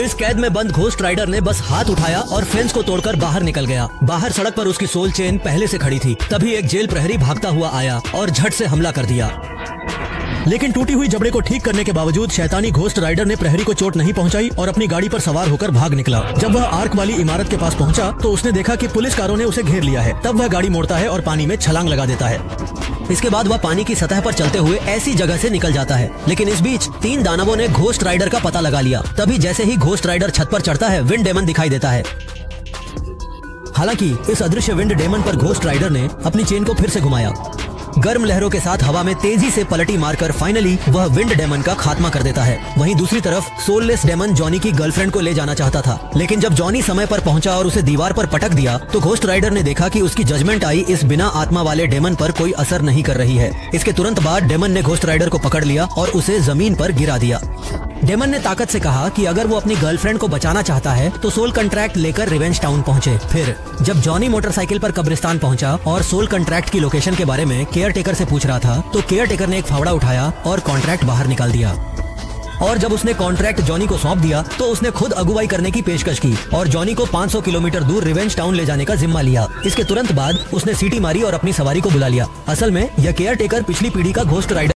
इस कैद में बंद घोस्ट राइडर ने बस हाथ उठाया और फेंस को तोड़कर बाहर निकल गया। बाहर सड़क पर उसकी सोल चेन पहले से खड़ी थी। तभी एक जेल प्रहरी भागता हुआ आया और झट से हमला कर दिया। लेकिन टूटी हुई जबड़े को ठीक करने के बावजूद शैतानी घोस्ट राइडर ने प्रहरी को चोट नहीं पहुंचाई और अपनी गाड़ी पर सवार होकर भाग निकला। जब वह आर्क वाली इमारत के पास पहुंचा तो उसने देखा कि पुलिस कारों ने उसे घेर लिया है। तब वह गाड़ी मोड़ता है और पानी में छलांग लगा देता है। इसके बाद वह पानी की सतह पर चलते हुए ऐसी जगह से निकल जाता है। लेकिन इस बीच 3 दानवों ने घोस्ट राइडर का पता लगा लिया। तभी जैसे ही घोस्ट राइडर छत पर चढ़ता है, विंड डेमन दिखाई देता है। हालांकि इस अदृश्य विंड डेमन पर घोस्ट राइडर ने अपनी चेन को फिर से घुमाया। गर्म लहरों के साथ हवा में तेजी से पलटी मारकर फाइनली वह विंड डेमन का खात्मा कर देता है। वहीं दूसरी तरफ सोललेस डेमन जॉनी की गर्लफ्रेंड को ले जाना चाहता था। लेकिन जब जॉनी समय पर पहुंचा और उसे दीवार पर पटक दिया तो घोस्ट राइडर ने देखा कि उसकी जजमेंट आई इस बिना आत्मा वाले डेमन पर कोई असर नहीं कर रही है। इसके तुरंत बाद डेमन ने घोस्ट राइडर को पकड़ लिया और उसे जमीन पर गिरा दिया। डेमन ने ताकत से कहा कि अगर वो अपनी गर्लफ्रेंड को बचाना चाहता है तो सोल कंट्रैक्ट लेकर रिवेंज टाउन पहुंचे। फिर जब जॉनी मोटरसाइकिल पर कब्रिस्तान पहुंचा और सोल कंट्रैक्ट की लोकेशन के बारे में केयर टेकर से पूछ रहा था तो केयर टेकर ने एक फावड़ा उठाया और कॉन्ट्रैक्ट बाहर निकाल दिया। और जब उसने कॉन्ट्रैक्ट जॉनी को सौंप दिया तो उसने खुद अगुवाई करने की पेशकश की और जॉनी को 500 किलोमीटर दूर रिवेंज टाउन ले जाने का जिम्मा लिया। इसके तुरंत बाद उसने सीटी मारी और अपनी सवारी को बुला लिया। असल में यह केयर टेकर पिछली पीढ़ी का घोस्ट राइडर